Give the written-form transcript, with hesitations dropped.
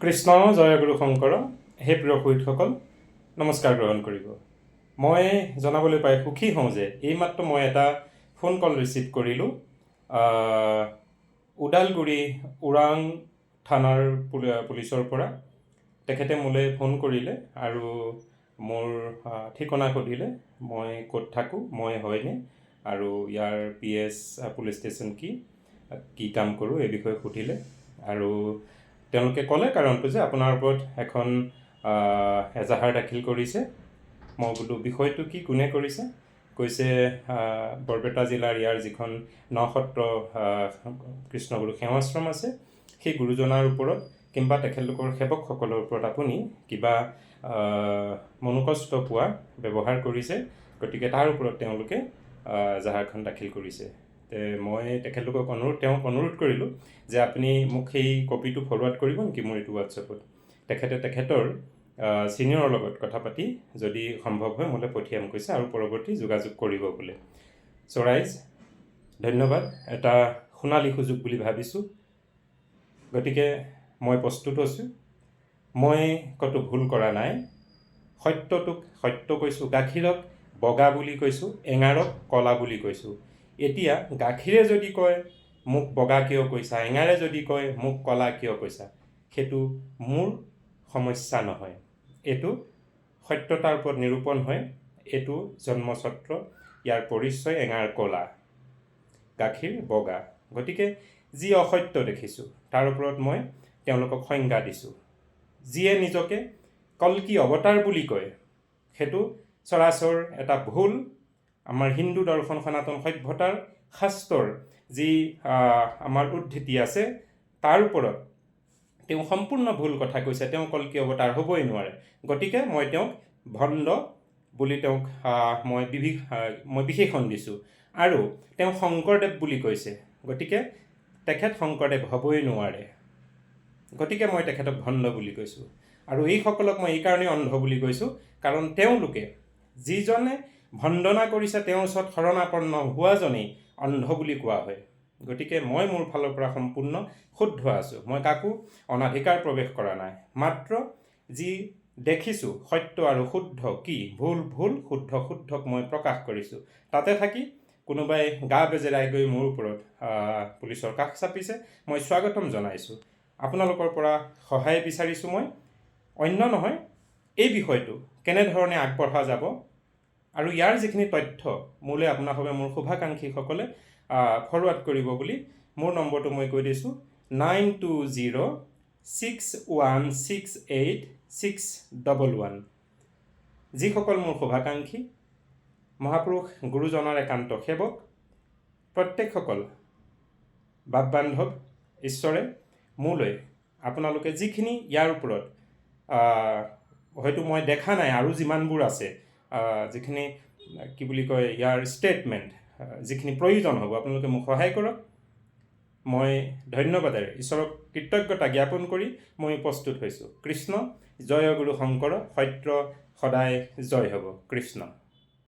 কৃষ্ণ জয় গুৰু শংকৰ। হে প্ৰিয় সুহৃদসকল, নমস্কাৰ গ্ৰহণ কৰিব। মই জনাবলৈ পাই সুখী হওঁ যে এইমাত্ৰ মই এটা ফোন কল ৰিচিভ কৰিলোঁ ওদালগুৰি ওৰাং থানাৰ পুলিচৰ পৰা। তেখেতে মোলৈ ফোন কৰিলে আৰু মোৰ ঠিকনা সুধিলে, মই ক'ত থাকোঁ, মই হয়নে, আৰু ইয়াৰ PS পুলিচ ষ্টেচন কি কাম কৰোঁ এই বিষয়ে সুধিলে। আৰু তেওঁলোকে ক'লে কাৰণটো যে আপোনাৰ ওপৰত এখন এজাহাৰ দাখিল কৰিছে। মই বোলো বিষয়টো কি, কোনে কৰিছে? কৈছে বৰপেটা জিলাৰ ইয়াৰ যিখন নসত্ৰ কৃষ্ণগুৰু সেৱাশ্ৰম আছে, সেই গুৰুজনাৰ ওপৰত কিংবা তেখেতলোকৰ সেৱকসকলৰ ওপৰত আপুনি কিবা মনোকষ্ট পোৱা ব্যৱহাৰ কৰিছে, গতিকে তাৰ ওপৰত তেওঁলোকে এজাহাৰখন দাখিল কৰিছে। মই তেখেতলোকক তেওঁক অনুৰোধ কৰিলোঁ যে আপুনি মোক সেই কপিটো ফৰৱাৰ্ড কৰিব নেকি মোৰ এইটো হোৱাটছএপত। তেখেতে তেখেতৰ ছিনিয়ৰৰ লগত কথা পাতি যদি সম্ভৱ হয় মোলৈ পঠিয়াম কৈছে আৰু পৰৱৰ্তী যোগাযোগ কৰিব বোলে। চ' ৰাইজ, ধন্যবাদ, এটা সোণালী সুযোগ বুলি ভাবিছোঁ। গতিকে মই প্ৰস্তুত হৈছোঁ। মই ক'তো ভুল কৰা নাই। সত্যটোক সত্য কৈছোঁ, গাখীৰক বগা বুলি কৈছোঁ, এঙাৰক কলা বুলি কৈছোঁ। এতিয়া গাখীৰে যদি কয় মোক বগা কিয় কৈছা, এঙাৰে যদি কয় মোক কলা কিয় কৈছা, সেইটো মোৰ সমস্যা নহয়। এইটো সত্যতাৰ ওপৰত নিৰূপণ হয়। এইটো জন্মছত্ৰ, ইয়াৰ পৰিচয় এঙাৰ কলা, গাখীৰ বগা। গতিকে যি অসত্য দেখিছোঁ তাৰ ওপৰত মই তেওঁলোকক সংজ্ঞা দিছোঁ। যিয়ে নিজকে কল্কি অৱতাৰ বুলি কয়, সেইটো সৰাচৰ এটা ভুল। আমাৰ হিন্দু দৰ্শন সনাতন সভ্যতাৰ শাস্ত্ৰৰ যি আমাৰ উদ্ধৃতি আছে তাৰ ওপৰত তেওঁ সম্পূৰ্ণ ভুল কথা কৈছে। তেওঁ কল্কি অৱতাৰ হ'বই নোৱাৰে। গতিকে মই তেওঁক ভণ্ড বুলি মই বিশেষণ দিছোঁ। আৰু তেওঁ শংকৰদেৱ বুলি কৈছে, গতিকে তেখেত শংকৰদেৱ হ'বই নোৱাৰে। গতিকে মই তেখেতক ভণ্ড বুলি কৈছোঁ। আৰু এইসকলক মই এইকাৰণেই অন্ধ বুলি কৈছোঁ, কাৰণ তেওঁলোকে যিজনে ভণ্ডনা কৰিছে তেওঁৰ ওচৰত শৰণাপন্ন হোৱাজনেই অন্ধ বুলি কোৱা হয়। গতিকে মই মোৰ ফালৰ পৰা সম্পূৰ্ণ শুদ্ধ আছোঁ। মই কাকো অনাধিকাৰ প্ৰৱেশ কৰা নাই। মাত্ৰ যি দেখিছোঁ সত্য আৰু শুদ্ধ কি, ভুল ভুল, শুদ্ধ শুদ্ধক মই প্ৰকাশ কৰিছোঁ। তাতে থাকি কোনোবাই গা বেজেৰাই গৈ মোৰ ওপৰত পুলিচৰ কাষ চাপিছে, মই স্বাগতম জনাইছোঁ। আপোনালোকৰ পৰা সহায় বিচাৰিছোঁ। মই অন্য নহয়, এই বিষয়টো কেনেধৰণে আগবঢ়া যাব আৰু ইয়াৰ যিখিনি তথ্য মোলৈ আপোনালোকে মোৰ শুভাকাংক্ষীসকলে ফৰৱাৰ্ড কৰিব বুলি মোৰ নম্বৰটো মই কৈ দিছোঁ, 9206168611। যিসকল মোৰ শুভাকাংক্ষী, মহাপুৰুষ গুৰুজনাৰ একান্ত সেৱক, প্ৰত্যেকসকল বাপ বান্ধৱ ঈশ্বৰে মোলৈ আপোনালোকে যিখিনি ইয়াৰ ওপৰত হয়তো মই দেখা নাই আৰু যিমানবোৰ আছে, যিখিনি কি বুলি কয় ইয়াৰ ষ্টেটমেণ্ট, যিখিনি প্ৰয়োজন হ'ব আপোনালোকে মোক সহায় কৰক। মই ধন্যবাদেৰে ঈশ্বৰক কৃতজ্ঞতা জ্ঞাপন কৰি মই প্ৰস্তুত হৈছোঁ। কৃষ্ণ জয় গুৰু শংকৰ, সত্য সদায় জয় হ'ব। কৃষ্ণ।